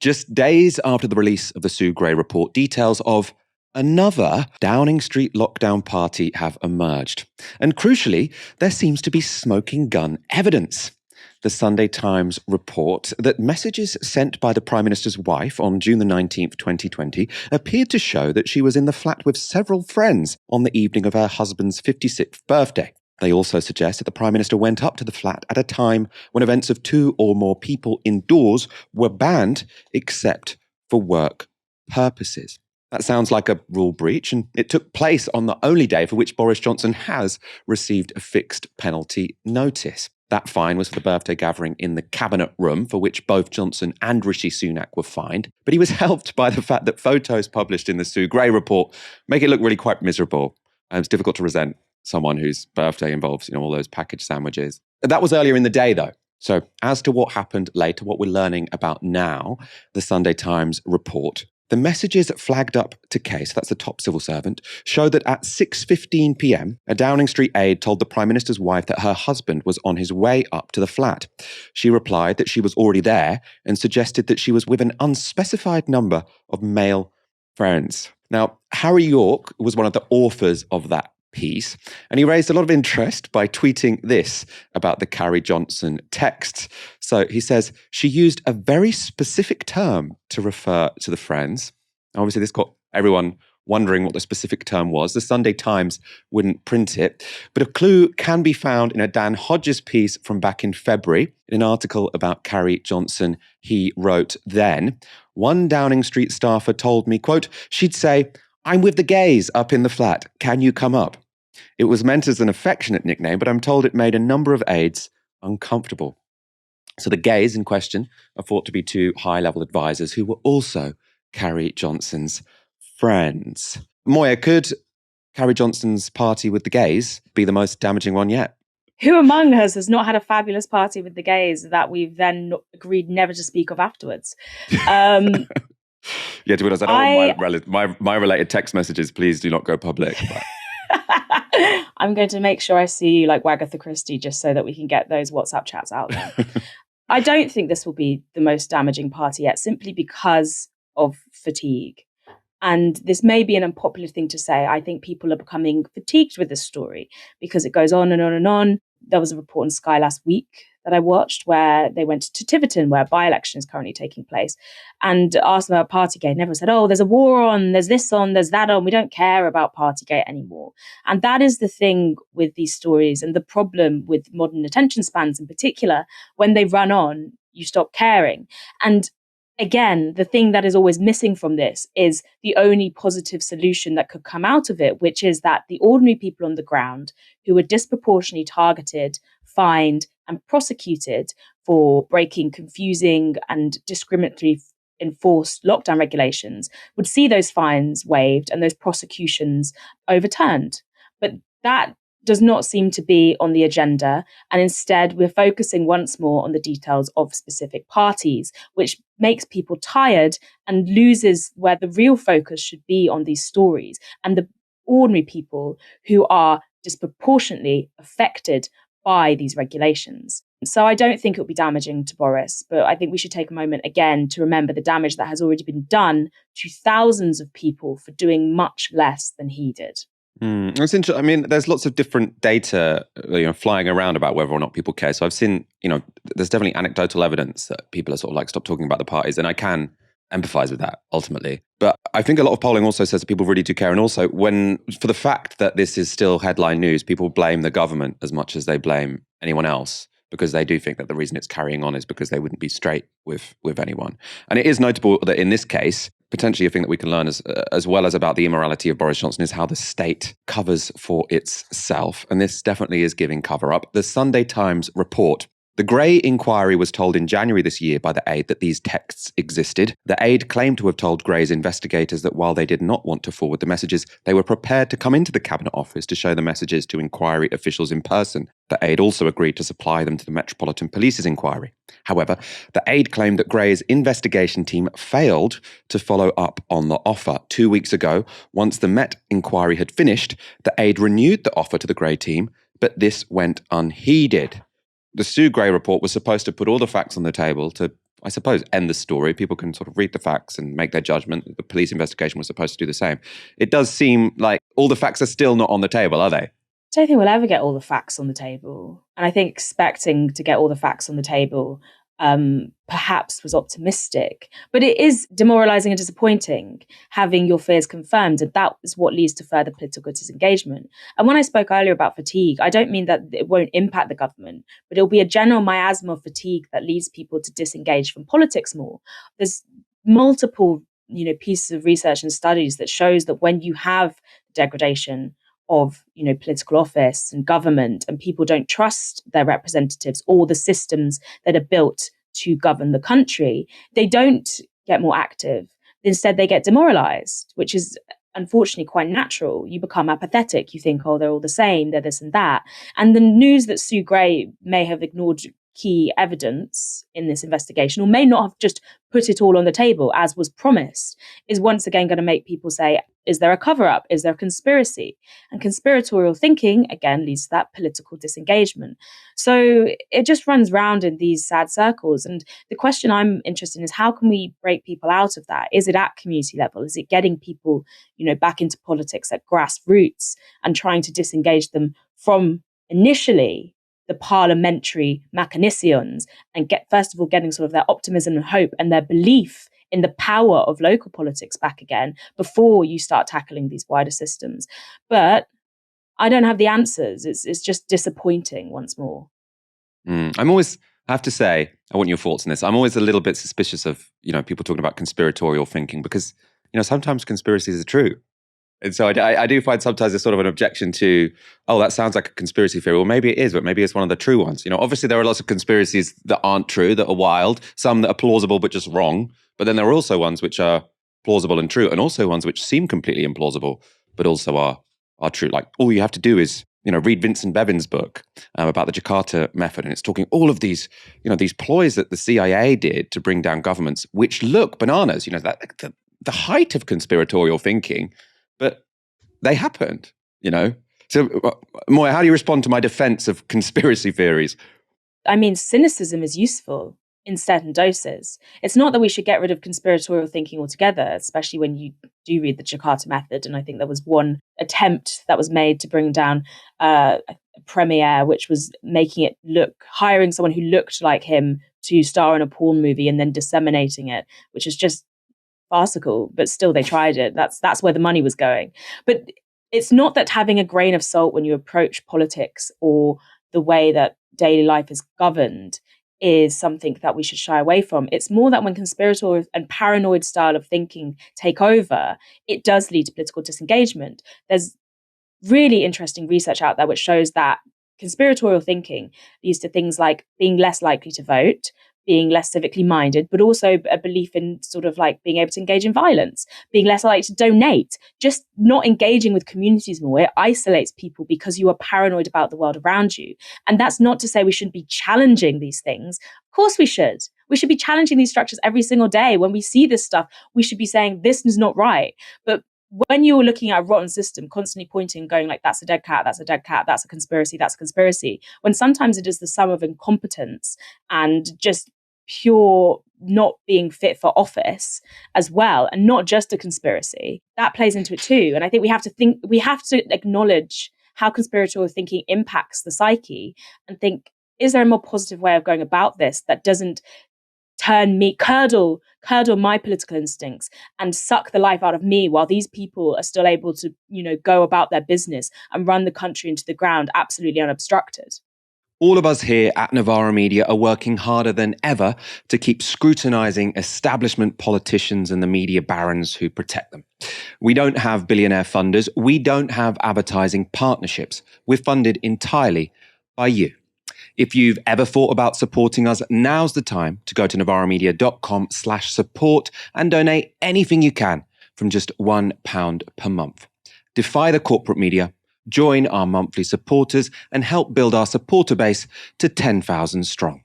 Just days after the release of the Sue Gray report, details of another Downing Street lockdown party have emerged. And crucially, there seems to be smoking gun evidence. The Sunday Times report that messages sent by the Prime Minister's wife on June the 19th, 2020, appeared to show that she was in the flat with several friends on the evening of her husband's 56th birthday. They also suggest that the Prime Minister went up to the flat at a time when events of 2 or more people indoors were banned, except for work purposes. That sounds like a rule breach, and it took place on the only day for which Boris Johnson has received a fixed penalty notice. That fine was for the birthday gathering in the cabinet room, for which both Johnson and Rishi Sunak were fined. But he was helped by the fact that photos published in the Sue Gray report make it look really quite miserable. And it's difficult to resent someone whose birthday involves, all those packaged sandwiches. That was earlier in the day, though. So as to what happened later, what we're learning about now, the Sunday Times report, the messages flagged up to case, that's the top civil servant, show that at 6:15 p.m, a Downing Street aide told the Prime Minister's wife that her husband was on his way up to the flat. She replied that she was already there and suggested that she was with an unspecified number of male friends. Now, Harry York was one of the authors of that piece, and he raised a lot of interest by tweeting this about the Carrie Johnson texts. So he says, she used a very specific term to refer to the friends. Obviously, this got everyone wondering what the specific term was. The Sunday Times wouldn't print it, but a clue can be found in a Dan Hodges piece from back in February. In an article about Carrie Johnson, he wrote then, one Downing Street staffer told me, quote, she'd say, I'm with the gays up in the flat. Can you come up? It was meant as an affectionate nickname, but I'm told it made a number of aides uncomfortable. So the gays in question are thought to be 2 high-level advisors who were also Carrie Johnson's friends. Moya, could Carrie Johnson's party with the gays be the most damaging one yet? Who among us has not had a fabulous party with the gays that we've then agreed never to speak of afterwards? Yeah, to be honest, I don't want my related text messages, please do not go public. But... I'm going to make sure I see you like Wagatha Christie just so that we can get those WhatsApp chats out there. I don't think this will be the most damaging party yet, simply because of fatigue. And this may be an unpopular thing to say. I think people are becoming fatigued with this story because it goes on and on and on. There was a report on Sky last week that I watched where they went to Tiverton, where a by-election is currently taking place, and asked them about Partygate. And everyone said, oh, there's a war on, there's this on, there's that on. We don't care about Partygate anymore. And that is the thing with these stories and the problem with modern attention spans in particular. When they run on, you stop caring. And again, the thing that is always missing from this is the only positive solution that could come out of it, which is that the ordinary people on the ground who were disproportionately targeted, fined, and prosecuted for breaking confusing and discriminatory enforced lockdown regulations would see those fines waived and those prosecutions overturned. But that does not seem to be on the agenda. And instead, we're focusing once more on the details of specific parties, which makes people tired and loses where the real focus should be on these stories and the ordinary people who are disproportionately affected by these regulations. So I don't think it will be damaging to Boris, but I think we should take a moment again to remember the damage that has already been done to thousands of people for doing much less than he did. It's interesting. I mean, there's lots of different data, flying around about whether or not people care. So I've seen, there's definitely anecdotal evidence that people are sort of like, stop talking about the parties. And I can empathize with that ultimately. But I think a lot of polling also says that people really do care. And also for the fact that this is still headline news, people blame the government as much as they blame anyone else, because they do think that the reason it's carrying on is because they wouldn't be straight with anyone. And it is notable that in this case, potentially a thing that we can learn as well as about the immorality of Boris Johnson is how the state covers for itself. And this definitely is giving cover up. The Sunday Times report, the Gray inquiry was told in January this year by the aide that these texts existed. The aide claimed to have told Gray's investigators that while they did not want to forward the messages, they were prepared to come into the Cabinet Office to show the messages to inquiry officials in person. The aide also agreed to supply them to the Metropolitan Police's inquiry. However, the aide claimed that Gray's investigation team failed to follow up on the offer. 2 weeks ago, once the Met inquiry had finished, the aide renewed the offer to the Gray team, but this went unheeded. The Sue Gray report was supposed to put all the facts on the table to I suppose, end the story. People can sort of read the facts and make their judgment. The police investigation was supposed to do the same. It does seem like all the facts are still not on the table, are they? I don't think we'll ever get all the facts on the table. And I think expecting to get all the facts on the table perhaps was optimistic. But it is demoralizing and disappointing having your fears confirmed. And that is what leads to further political disengagement. And when I spoke earlier about fatigue, I don't mean that it won't impact the government, but it'll be a general miasma of fatigue that leads people to disengage from politics more. There's multiple pieces of research and studies that shows that when you have degradation of political office and government, and people don't trust their representatives or the systems that are built to govern the country, they don't get more active. Instead, they get demoralized, which is unfortunately quite natural. You become apathetic. You think, oh, they're all the same, they're this and that. And the news that Sue Gray may have ignored key evidence in this investigation, or may not have just put it all on the table as was promised, is once again going to make people say, is there a cover-up? Is there a conspiracy? And conspiratorial thinking, again, leads to that political disengagement. So it just runs round in these sad circles. And the question I'm interested in is, how can we break people out of that? Is it at community level? Is it getting people, back into politics at grassroots and trying to disengage them from initially the parliamentary machinations, and first of all getting sort of their optimism and hope and their belief in the power of local politics back again before you start tackling these wider systems. But I don't have the answers. It's just disappointing once more. I have to say, I want your thoughts on this. I'm always a little bit suspicious of, people talking about conspiratorial thinking because, sometimes conspiracies are true. And so I do find sometimes there's sort of an objection to, oh, that sounds like a conspiracy theory. Well, maybe it is, but maybe it's one of the true ones. Obviously there are lots of conspiracies that aren't true, that are wild, some that are plausible but just wrong. But then there are also ones which are plausible and true, and also ones which seem completely implausible, but also are true. Like all you have to do is, read Vincent Bevin's book about the Jakarta method. And it's talking all of these, these ploys that the CIA did to bring down governments, which look bananas, that the height of conspiratorial thinking. But they happened, So, Moya, how do you respond to my defense of conspiracy theories? I mean, cynicism is useful in certain doses. It's not that we should get rid of conspiratorial thinking altogether, especially when you do read the Jakarta method. And I think there was one attempt that was made to bring down a premiere, which was hiring someone who looked like him to star in a porn movie and then disseminating it, which is just farcical, but still they tried it. That's where the money was going. But it's not that having a grain of salt when you approach politics or the way that daily life is governed is something that we should shy away from. It's more that when conspiratorial and paranoid style of thinking take over, it does lead to political disengagement. There's really interesting research out there which shows that conspiratorial thinking leads to things like being less likely to vote, being less civically minded, but also a belief in sort of like being able to engage in violence, being less likely to donate, just not engaging with communities more. It isolates people because you are paranoid about the world around you. And that's not to say we shouldn't be challenging these things. Of course we should. We should be challenging these structures every single day. When we see this stuff, we should be saying this is not right. But when you're looking at a rotten system, constantly pointing and going like, that's a dead cat, that's a dead cat, that's a conspiracy, when sometimes it is the sum of incompetence and just pure not being fit for office as well, and not just a conspiracy, that plays into it too. And I think we have to acknowledge how conspiratorial thinking impacts the psyche and think, is there a more positive way of going about this that doesn't curdle my political instincts and suck the life out of me while these people are still able to, go about their business and run the country into the ground absolutely unobstructed. All of us here at Novara Media are working harder than ever to keep scrutinising establishment politicians and the media barons who protect them. We don't have billionaire funders. We don't have advertising partnerships. We're funded entirely by you. If you've ever thought about supporting us, now's the time to go to novaramedia.com/support and donate anything you can from just £1 per month. Defy the corporate media. Join our monthly supporters and help build our supporter base to 10,000 strong.